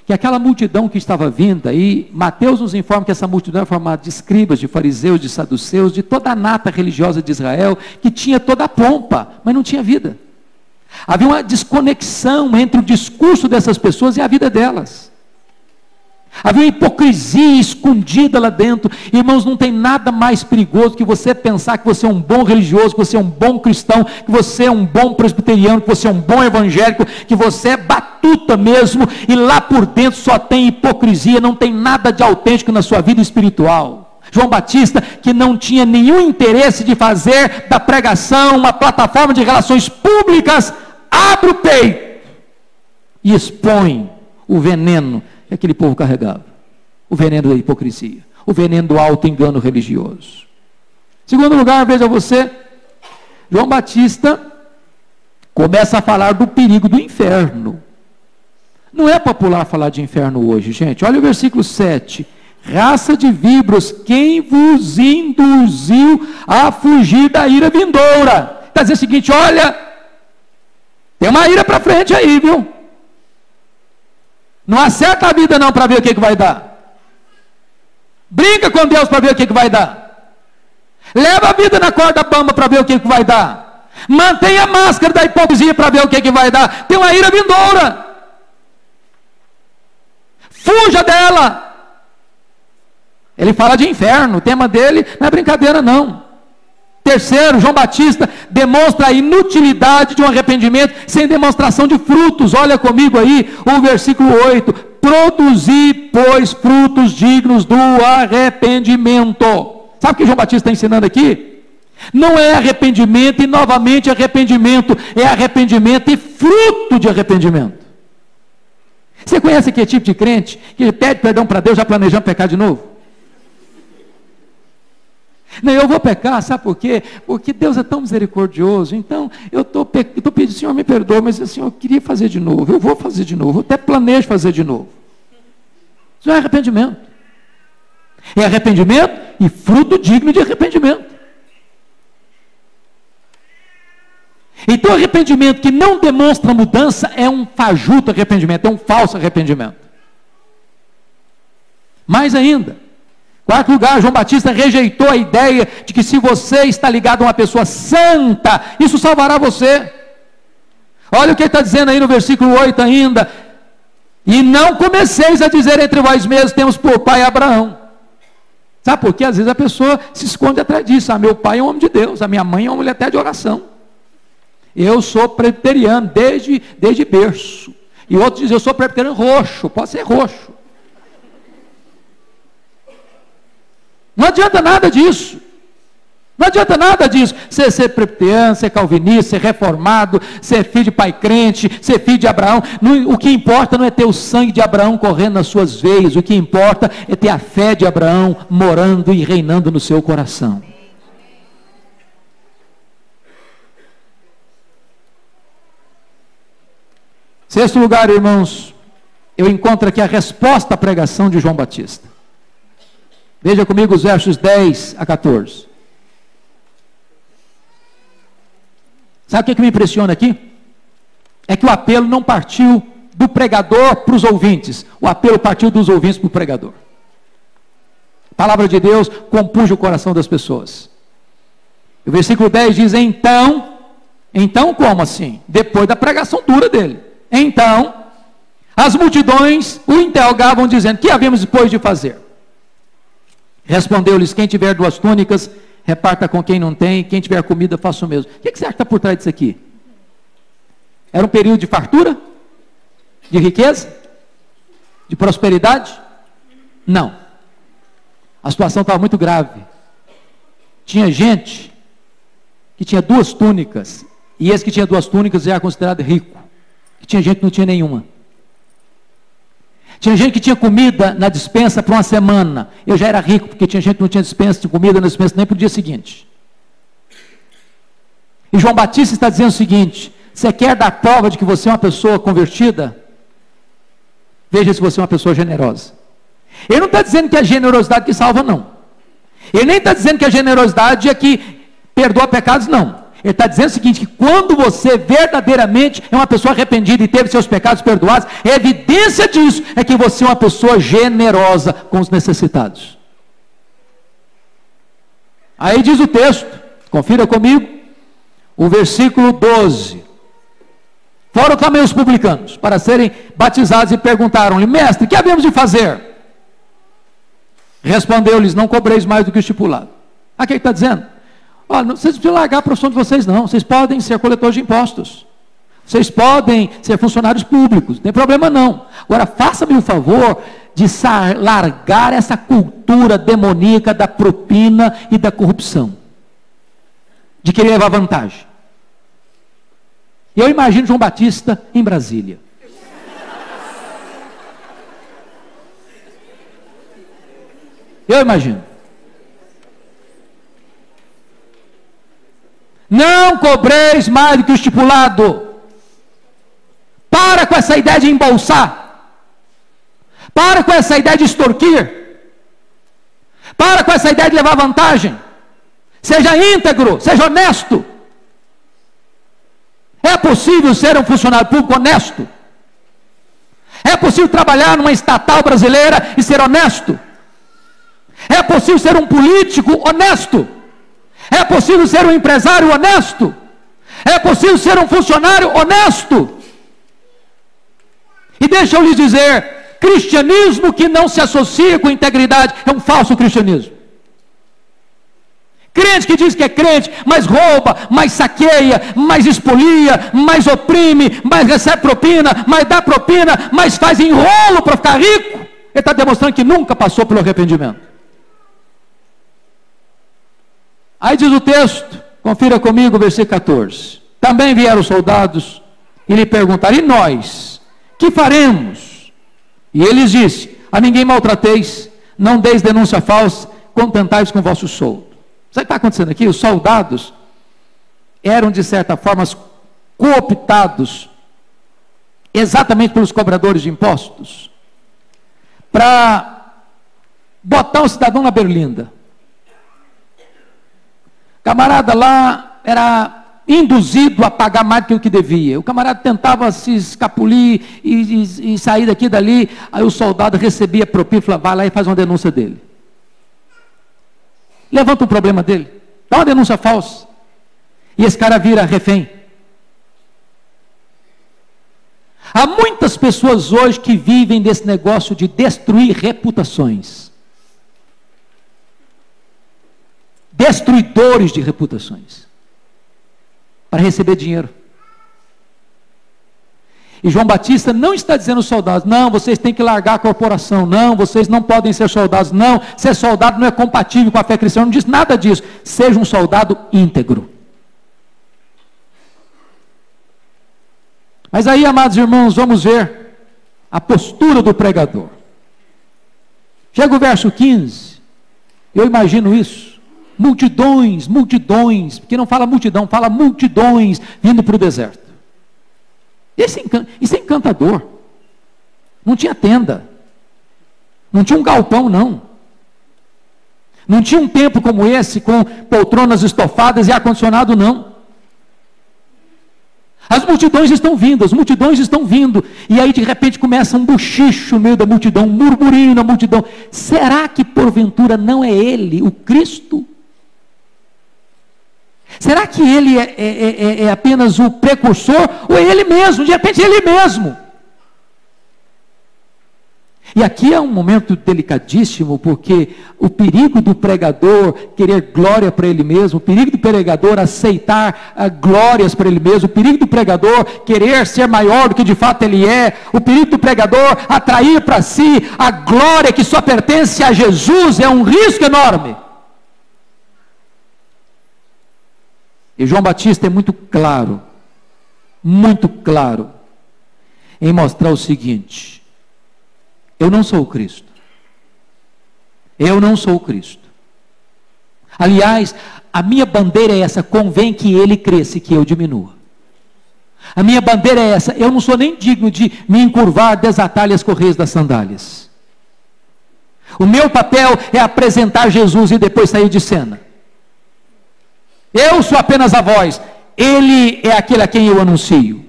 que aquela multidão que estava vinda, e Mateus nos informa que essa multidão é formada de escribas, de fariseus, de saduceus, de toda a nata religiosa de Israel, que tinha toda a pompa, mas não tinha vida. Havia uma desconexão entre o discurso dessas pessoas e a vida delas. Havia uma hipocrisia escondida lá dentro. Irmãos, não tem nada mais perigoso que você pensar que você é um bom religioso, que você é um bom cristão, que você é um bom presbiteriano, que você é um bom evangélico, que você é batuta mesmo, e lá por dentro só tem hipocrisia, não tem nada de autêntico na sua vida espiritual. João Batista, que não tinha nenhum interesse de fazer da pregação uma plataforma de relações públicas, abre o peito e expõe o veneno que aquele povo carregava, o veneno da hipocrisia, o veneno do auto-engano religioso. Segundo lugar, veja você, João Batista começa a falar do perigo do inferno. Não é popular falar de inferno hoje, gente. Olha o versículo 7. Raça de víboras, quem vos induziu a fugir da ira vindoura? Está dizendo o seguinte, olha, tem uma ira para frente aí, viu? Não acerta a vida não para ver o que vai dar. Brinca com Deus para ver o que vai dar. Leva a vida na corda bamba para ver o que vai dar. Mantenha a máscara da hipocrisia para ver o que vai dar. Tem uma ira vindoura. Fuja dela. Ele fala de inferno, o tema dele não é brincadeira não. Terceiro, João Batista demonstra a inutilidade de um arrependimento sem demonstração de frutos. Olha comigo aí o versículo 8. Produzir, pois, frutos dignos do arrependimento. Sabe o que João Batista está ensinando aqui? Não é arrependimento e novamente arrependimento. É arrependimento e fruto de arrependimento. Você conhece aquele tipo de crente que pede perdão para Deus já planejando pecar de novo? Não, eu vou pecar, sabe por quê? Porque Deus é tão misericordioso, então eu estou pedindo, Senhor, me perdoa, mas assim, eu queria fazer de novo, eu vou fazer de novo, eu até planejo fazer de novo. Isso não é arrependimento. É arrependimento e fruto digno de arrependimento. Então, arrependimento que não demonstra mudança é um fajuto arrependimento, é um falso arrependimento. Mais ainda, quarto lugar, João Batista rejeitou a ideia de que se você está ligado a uma pessoa santa, isso salvará você. Olha o que ele está dizendo aí no versículo 8 ainda. E não comeceis a dizer entre vós mesmos, temos por pai Abraão. Sabe por quê? Às vezes a pessoa se esconde atrás disso. Ah, meu pai é um homem de Deus, a minha mãe é uma mulher até de oração. Eu sou presbiteriano desde berço. E outros dizem, eu sou presbiteriano roxo, pode ser roxo. Não adianta nada disso. Não adianta nada disso. Você ser presbiteriano, ser calvinista, ser reformado, ser filho de pai crente, ser filho de Abraão. O que importa não é ter o sangue de Abraão correndo nas suas veias. O que importa é ter a fé de Abraão morando e reinando no seu coração. Sexto lugar, irmãos, eu encontro aqui a resposta à pregação de João Batista. Veja comigo os versos 10 a 14. Sabe o que me impressiona aqui? É que o apelo não partiu do pregador para os ouvintes. O apelo partiu dos ouvintes para o pregador. A palavra de Deus compunge o coração das pessoas. O versículo 10 diz, então como assim? Depois da pregação dura dele. Então, as multidões o interrogavam dizendo, que havíamos depois de fazer? Respondeu-lhes, quem tiver 2 túnicas, reparta com quem não tem, quem tiver comida, faça o mesmo. O que você acha que está por trás disso aqui? Era um período de fartura? De riqueza? De prosperidade? Não. A situação estava muito grave. Tinha gente que tinha 2 túnicas, e esse que tinha 2 túnicas já era considerado rico. E tinha gente que não tinha nenhuma. Tinha gente que tinha comida na despensa por uma semana. Eu já era rico, porque tinha gente que não tinha dispensa de comida na despensa nem para o dia seguinte. E João Batista está dizendo o seguinte: você quer dar prova de que você é uma pessoa convertida? Veja se você é uma pessoa generosa. Ele não está dizendo que é a generosidade que salva, não. Ele nem está dizendo que a generosidade é que perdoa pecados, não. Ele está dizendo o seguinte: que quando você verdadeiramente é uma pessoa arrependida e teve seus pecados perdoados, a evidência disso é que você é uma pessoa generosa com os necessitados. Aí diz o texto, confira comigo, o versículo 12. Foram também os publicanos para serem batizados e perguntaram-lhe: mestre, que havemos de fazer? Respondeu-lhes: não cobreis mais do que o estipulado. Aqui ele está dizendo: olha, vocês não precisam largar a profissão de vocês, não. Vocês podem ser coletores de impostos. Vocês podem ser funcionários públicos. Não tem problema, não. Agora, faça-me o favor de largar essa cultura demoníaca da propina e da corrupção. De querer levar vantagem. Eu imagino João Batista em Brasília. Eu imagino. Não cobreis mais do que o estipulado. Para com essa ideia de embolsar. Para com essa ideia de extorquir. Para com essa ideia de levar vantagem. Seja íntegro, seja honesto. É possível ser um funcionário público honesto? É possível trabalhar numa estatal brasileira e ser honesto? É possível ser um político honesto? É possível ser um empresário honesto? É possível ser um funcionário honesto? E deixa eu lhes dizer, cristianismo que não se associa com integridade é um falso cristianismo. Crente que diz que é crente, mas rouba, mais saqueia, mais expolia, mais oprime, mais recebe propina, mais dá propina, mais faz enrolo para ficar rico, ele está demonstrando que nunca passou pelo arrependimento. Aí diz o texto, confira comigo o versículo 14. Também vieram os soldados e lhe perguntaram: e nós, que faremos? E ele lhes disse: a ninguém maltrateis, não deis denúncia falsa, contentai-vos com o vosso soldo. Sabe o que está acontecendo aqui? Os soldados eram, de certa forma, cooptados exatamente pelos cobradores de impostos para botar o cidadão na berlinda. O camarada lá era induzido a pagar mais do que o que devia. O camarada tentava se escapulir e sair daqui e dali. Aí o soldado recebia propina e falava: vai lá e faz uma denúncia dele. Levanta o problema dele, dá uma denúncia falsa, e esse cara vira refém. Há muitas pessoas hoje que vivem desse negócio de destruir reputações, destruidores de reputações, para receber dinheiro. E João Batista não está dizendo aos soldados: não, vocês têm que largar a corporação, não, vocês não podem ser soldados, não, ser soldado não é compatível com a fé cristã, não diz nada disso. Seja um soldado íntegro. Mas aí, amados irmãos, vamos ver a postura do pregador. Chega o verso 15, eu imagino isso, multidões, multidões, porque não fala multidão, fala multidões vindo para o deserto. Isso é encantador. Não tinha tenda, não tinha um galpão, não. Não tinha um templo como esse, com poltronas estofadas e ar-condicionado, não. As multidões estão vindo, as multidões estão vindo, e aí de repente começa um buchicho no meio da multidão, um murmurinho na multidão. Será que porventura não é ele, o Cristo? Será que ele é apenas o precursor, ou é ele mesmo? De repente é ele mesmo. E aqui é um momento delicadíssimo, porque o perigo do pregador querer glória para ele mesmo, o perigo do pregador aceitar glórias para ele mesmo, o perigo do pregador querer ser maior do que de fato ele é, o perigo do pregador atrair para si a glória que só pertence a Jesus, é um risco enorme. E João Batista é muito claro em mostrar o seguinte: eu não sou o Cristo. Eu não sou o Cristo. Aliás, a minha bandeira é essa: convém que ele cresça e que eu diminua. A minha bandeira é essa: eu não sou nem digno de me encurvar, desatar-lhe as correias das sandálias. O meu papel é apresentar Jesus e depois sair de cena. Eu sou apenas a voz, ele é aquele a quem eu anuncio.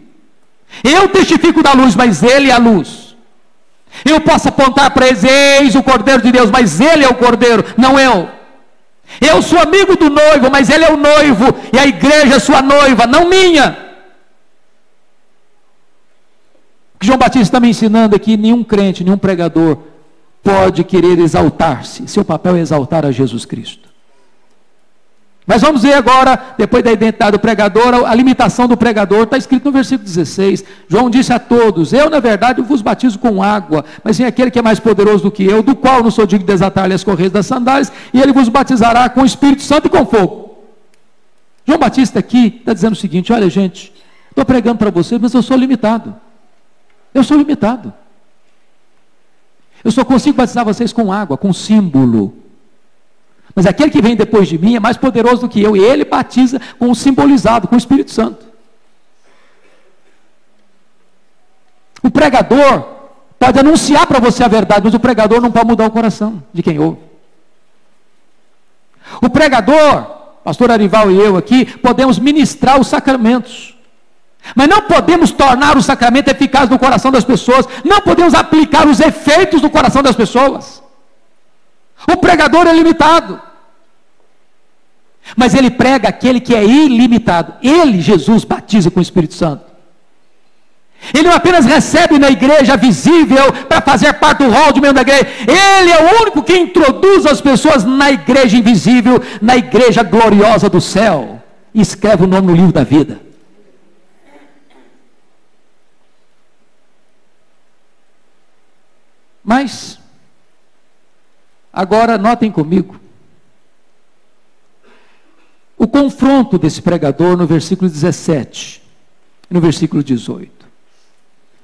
Eu testifico da luz, mas ele é a luz. Eu posso apontar para eles: eis o Cordeiro de Deus, mas ele é o Cordeiro, não eu. Eu sou amigo do noivo, mas ele é o noivo, e a igreja é sua noiva, não minha. O que João Batista está me ensinando aqui: nenhum crente, nenhum pregador pode querer exaltar-se. Seu papel é exaltar a Jesus Cristo. Mas vamos ver agora, depois da identidade do pregador, a limitação do pregador. Está escrito no versículo 16, João disse a todos: eu na verdade vos batizo com água, mas vem aquele que é mais poderoso do que eu, do qual não sou digno de desatar-lhe as correias das sandálias, e ele vos batizará com o Espírito Santo e com fogo. João Batista aqui está dizendo o seguinte: olha gente, estou pregando para vocês, mas eu sou limitado. Eu sou limitado. Eu só consigo batizar vocês com água, com símbolo. Mas aquele que vem depois de mim é mais poderoso do que eu, e ele batiza com o simbolizado, com o Espírito Santo. O pregador pode anunciar para você a verdade, mas o pregador não pode mudar o coração de quem ouve. O pregador, pastor Arival e eu aqui, podemos ministrar os sacramentos, mas não podemos tornar o sacramento eficaz no coração das pessoas, não podemos aplicar os efeitos no coração das pessoas. O pregador é limitado, mas ele prega aquele que é ilimitado. Ele, Jesus, batiza com o Espírito Santo. Ele não apenas recebe na igreja visível para fazer parte do rol de membro da igreja, ele é o único que introduz as pessoas na igreja invisível, na igreja gloriosa do céu, e escreve o nome no livro da vida. Mas agora notem comigo o confronto desse pregador no versículo 17 e no versículo 18.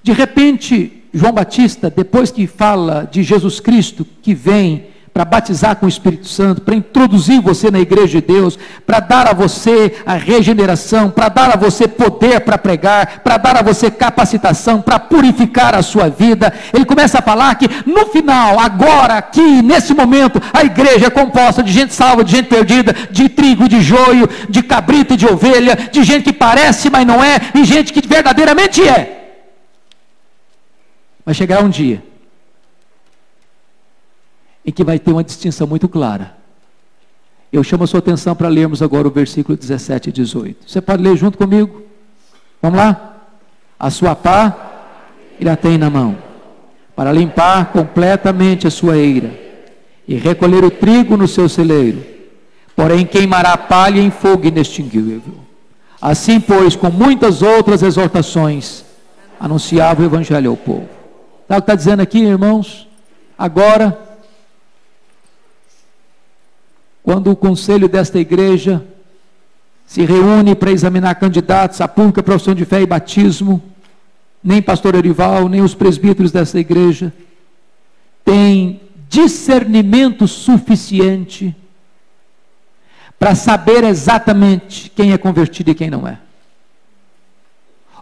De repente, João Batista, depois que fala de Jesus Cristo que vem para batizar com o Espírito Santo, para introduzir você na igreja de Deus, para dar a você a regeneração, para dar a você poder para pregar, para dar a você capacitação, para purificar a sua vida, ele começa a falar que no final, agora, aqui, nesse momento, a igreja é composta de gente salva, de gente perdida, de trigo e de joio, de cabrito e de ovelha, de gente que parece, mas não é, e gente que verdadeiramente é. Vai chegar um dia em que vai ter uma distinção muito clara. Eu chamo a sua atenção para lermos agora o versículo 17 e 18. Você pode ler junto comigo? Vamos lá? A sua pá ele a tem na mão, para limpar completamente a sua eira, e recolher o trigo no seu celeiro, porém queimará a palha em fogo inextinguível. Assim, pois, com muitas outras exortações, anunciava o evangelho ao povo. Sabe o que está dizendo aqui, irmãos? Agora, quando o conselho desta igreja se reúne para examinar candidatos à pública profissão de fé e batismo, nem pastor Arival, nem os presbíteros desta igreja têm discernimento suficiente para saber exatamente quem é convertido e quem não é.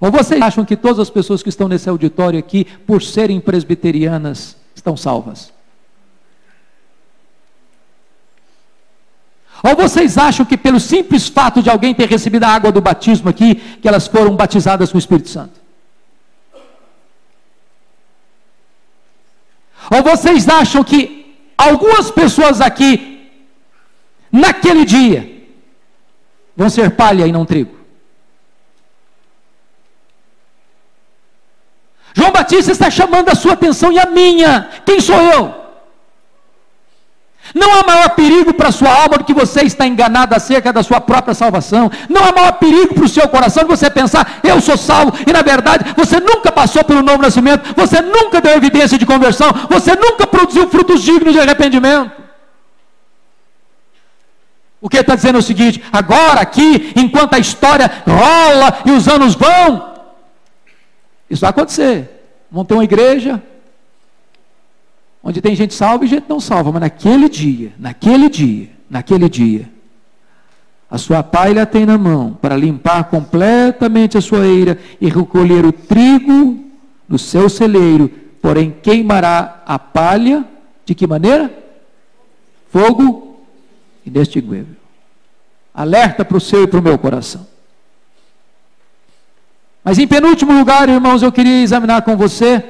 Ou vocês acham que todas as pessoas que estão nesse auditório aqui, por serem presbiterianas, estão salvas? Ou vocês acham que pelo simples fato de alguém ter recebido a água do batismo aqui, que elas foram batizadas com o Espírito Santo? Ou vocês acham que algumas pessoas aqui, naquele dia, vão ser palha e não trigo? João Batista está chamando a sua atenção e a minha. Quem sou eu? Não há maior perigo para a sua alma do que você estar enganado acerca da sua própria salvação. Não há maior perigo para o seu coração de você pensar: eu sou salvo, e na verdade você nunca passou pelo novo nascimento, você nunca deu evidência de conversão, você nunca produziu frutos dignos de arrependimento. O que ele está dizendo é o seguinte: agora aqui, enquanto a história rola e os anos vão, isso vai acontecer. Vão ter uma igreja onde tem gente salva e gente não salva, mas naquele dia, a sua palha tem na mão para limpar completamente a sua eira e recolher o trigo no seu celeiro, porém queimará a palha, de que maneira? Fogo inextinguível. Alerta para o seu e para o meu coração. Mas em penúltimo lugar, irmãos, eu queria examinar com você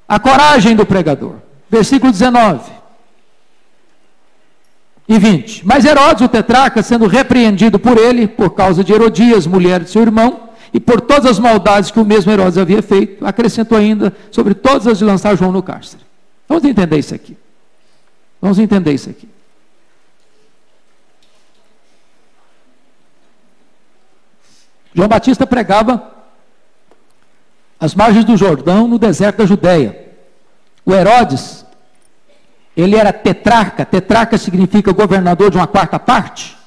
a coragem do pregador. Versículo 19 e 20. Mas Herodes, o tetrarca, sendo repreendido por ele, por causa de Herodias, mulher de seu irmão, e por todas as maldades que o mesmo Herodes havia feito, acrescentou ainda sobre todas as de lançar João no cárcere. Vamos entender isso aqui. João Batista pregava às margens do Jordão, no deserto da Judéia. O Herodes, ele era tetrarca. Tetrarca significa governador de uma quarta parte.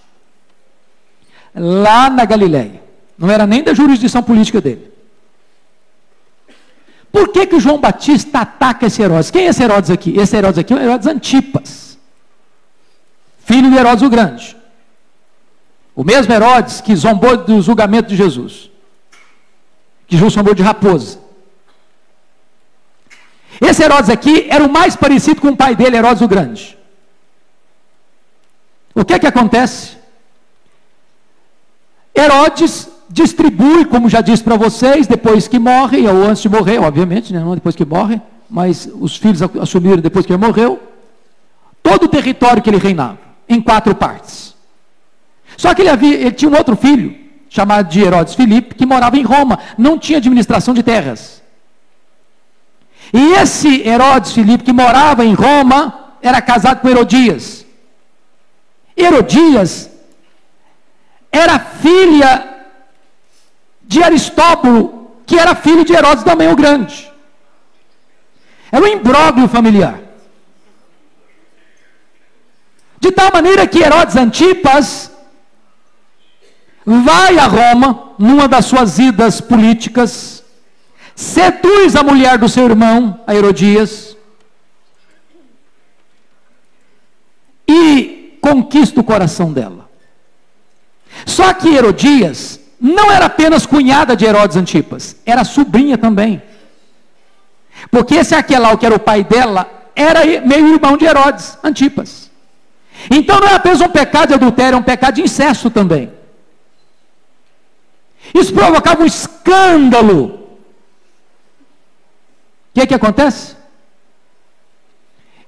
Lá na Galileia. Não era nem da jurisdição política dele. Por que João Batista ataca esse Herodes? Quem é esse Herodes aqui? Esse Herodes aqui é o Herodes Antipas, filho de Herodes o Grande. O mesmo Herodes que zombou do julgamento de Jesus, que Jesus chamou de raposa. Esse Herodes aqui era o mais parecido com o pai dele, Herodes o Grande. O que acontece? Herodes distribui, como já disse para vocês, depois que morre, ou antes de morrer, obviamente, né? Não depois que morre, mas os filhos assumiram depois que ele morreu, todo o território que ele reinava, em 4 partes. Só que ele tinha um outro filho, chamado de Herodes Filipe, que morava em Roma, não tinha administração de terras. E esse Herodes Filipe, que morava em Roma, era casado com Herodias. Herodias era filha de Aristóbulo, que era filho de Herodes também o Grande. Era um imbróglio familiar. De tal maneira que Herodes Antipas vai a Roma, numa das suas idas políticas, seduz a mulher do seu irmão, a Herodias, e conquista o coração dela. Só que Herodias não era apenas cunhada de Herodes Antipas, era sobrinha também. Porque esse Aquelau, que era o pai dela, era meio-irmão de Herodes Antipas. Então não é apenas um pecado de adultério, é um pecado de incesto também. Isso provocava um escândalo. O que acontece?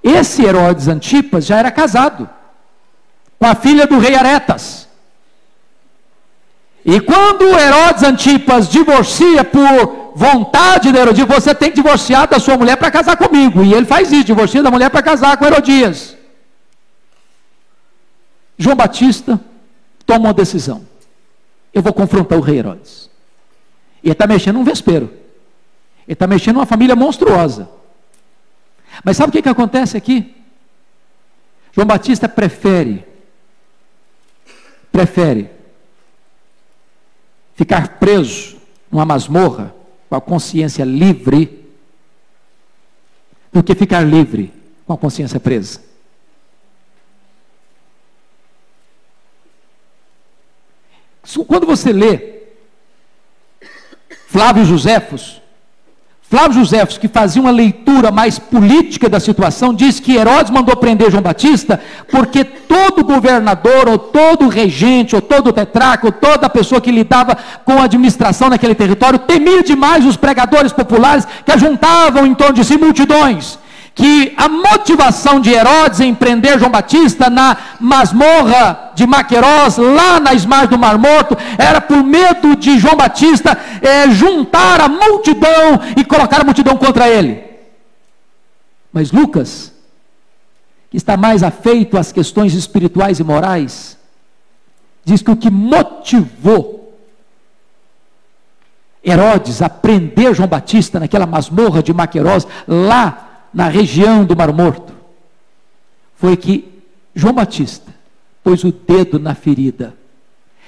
Esse Herodes Antipas já era casado com a filha do rei Aretas. E quando Herodes Antipas divorcia por vontade de Herodias, você tem que divorciar da sua mulher para casar comigo. E ele faz isso, divorcia da mulher para casar com Herodias. João Batista toma uma decisão. Eu vou confrontar o rei Herodes. Ele está mexendo num vespeiro. Ele está mexendo numa família monstruosa. Mas sabe o que acontece aqui? João Batista prefere ficar preso numa masmorra com a consciência livre do que ficar livre com a consciência presa. Quando você lê Flávio Joséfos, que fazia uma leitura mais política da situação, diz que Herodes mandou prender João Batista porque todo governador, ou todo regente, ou todo tetrarca, ou toda pessoa que lidava com a administração naquele território, temia demais os pregadores populares que ajuntavam em torno de si multidões. Que a motivação de Herodes em prender João Batista na masmorra de Maquerós, lá nas margens do Mar Morto, era por medo de João Batista juntar a multidão e colocar a multidão contra ele. Mas Lucas, que está mais afeito às questões espirituais e morais, diz que o que motivou Herodes a prender João Batista naquela masmorra de Maquerós, lá na região do Mar Morto, foi que João Batista pôs o dedo na ferida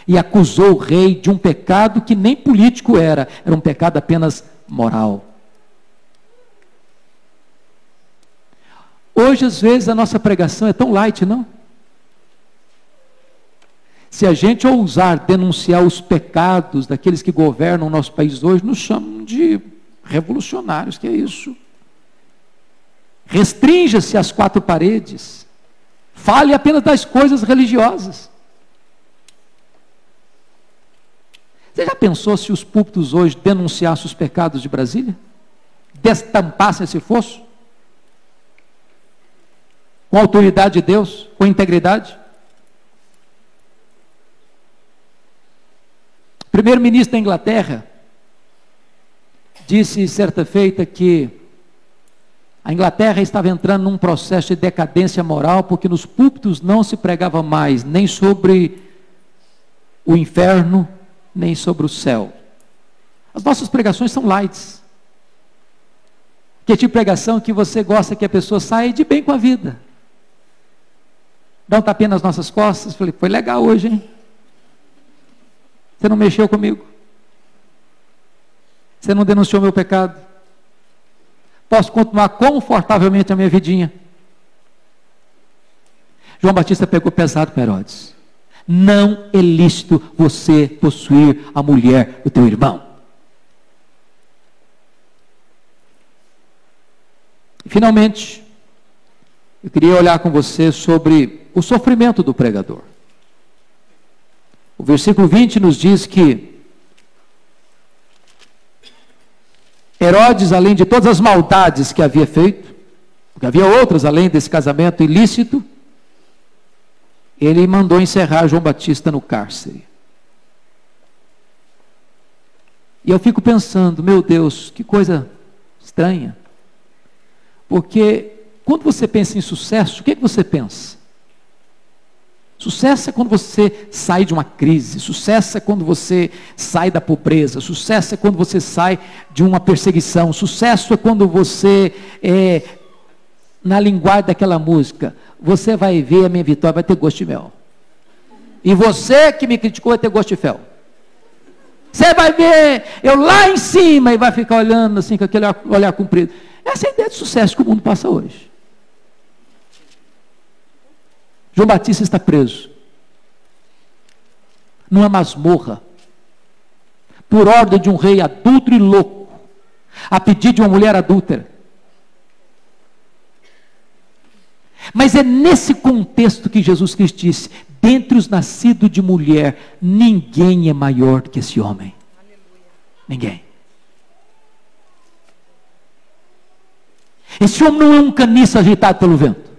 e acusou o rei de um pecado que nem político era um pecado apenas moral. Hoje, às vezes, a nossa pregação é tão light, não? Se a gente ousar denunciar os pecados daqueles que governam o nosso país hoje, nos chamam de revolucionários, que é isso? Restrinja-se às quatro paredes. Fale apenas das coisas religiosas. Você já pensou se os púlpitos hoje denunciassem os pecados de Brasília? Destampassem esse fosso? Com a autoridade de Deus, com integridade? O primeiro-ministro da Inglaterra disse certa feita que a Inglaterra estava entrando num processo de decadência moral, porque nos púlpitos não se pregava mais nem sobre o inferno, nem sobre o céu. As nossas pregações são lights. Que tipo de pregação que você gosta que a pessoa saia de bem com a vida. Dá um tapinha nas nossas costas. Falei, foi legal hoje, hein? Você não mexeu comigo. Você não denunciou meu pecado. Posso continuar confortavelmente a minha vidinha. João Batista pegou pesado com Herodes. Não é lícito você possuir a mulher do teu irmão. E, finalmente, eu queria olhar com você sobre o sofrimento do pregador. O versículo 20 nos diz que Herodes, além de todas as maldades que havia feito, porque havia outras além desse casamento ilícito, ele mandou encerrar João Batista no cárcere. E eu fico pensando, meu Deus, que coisa estranha. Porque quando você pensa em sucesso, o que você pensa? Sucesso é quando você sai de uma crise, sucesso é quando você sai da pobreza, sucesso é quando você sai de uma perseguição, sucesso é quando você, na linguagem daquela música, você vai ver a minha vitória, vai ter gosto de mel. E você que me criticou vai ter gosto de fel. Você vai ver eu lá em cima e vai ficar olhando assim com aquele olhar comprido. Essa é a ideia de sucesso que o mundo passa hoje. João Batista está preso numa masmorra por ordem de um rei adúltero e louco, a pedido de uma mulher adúltera. Mas é nesse contexto que Jesus Cristo disse: dentre os nascidos de mulher, ninguém é maior do que esse homem. Ninguém. Esse homem não é um caniço agitado pelo vento.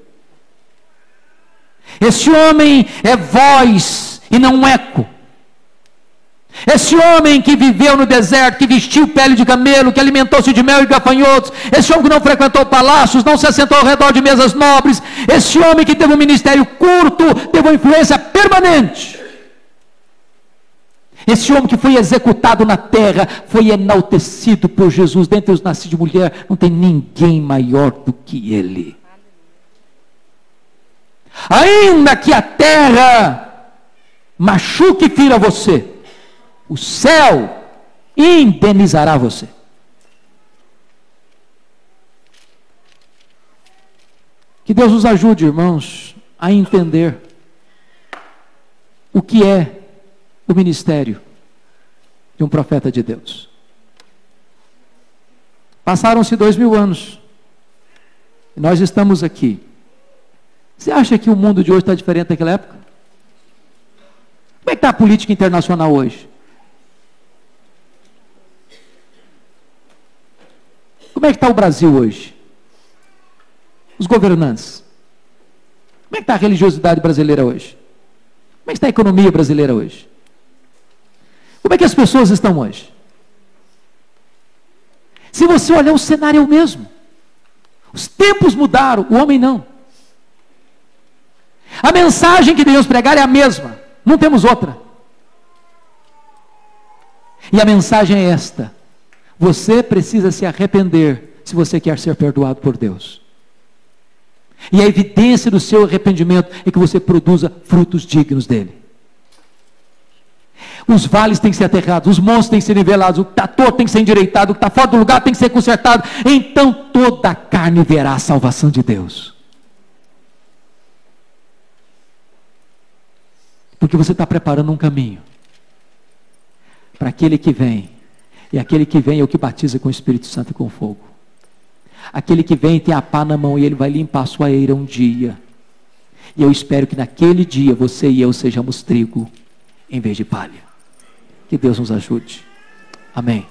Esse homem é voz e não um eco. Esse homem que viveu no deserto, que vestiu pele de camelo, que alimentou-se de mel e gafanhotos, esse homem que não frequentou palácios, não se assentou ao redor de mesas nobres, esse homem que teve um ministério curto, teve uma influência permanente. Esse homem que foi executado na terra, foi enaltecido por Jesus. Dentre os nascidos de mulher, não tem ninguém maior do que ele. Ainda que a terra machuque e fira você, o céu indenizará você. Que Deus nos ajude, irmãos, a entender o que é o ministério de um profeta de Deus. Passaram-se 2000 anos e nós estamos aqui. Você acha que o mundo de hoje está diferente daquela época? Como é que está a política internacional hoje? Como é que está o Brasil hoje? Os governantes. Como é que está a religiosidade brasileira hoje? Como é que está a economia brasileira hoje? Como é que as pessoas estão hoje? Se você olhar, o cenário é o mesmo. Os tempos mudaram, o homem não. A mensagem que devemos pregar é a mesma, não temos outra. E a mensagem é esta: você precisa se arrepender se você quer ser perdoado por Deus. E a evidência do seu arrependimento é que você produza frutos dignos dele. Os vales têm que ser aterrados, os montes têm que ser nivelados, o que está torto tem que ser endireitado, o que está fora do lugar tem que ser consertado. Então toda a carne verá a salvação de Deus. Porque você está preparando um caminho para aquele que vem. E aquele que vem é o que batiza com o Espírito Santo e com fogo. Aquele que vem tem a pá na mão e ele vai limpar a sua eira um dia. E eu espero que naquele dia você e eu sejamos trigo em vez de palha. Que Deus nos ajude. Amém.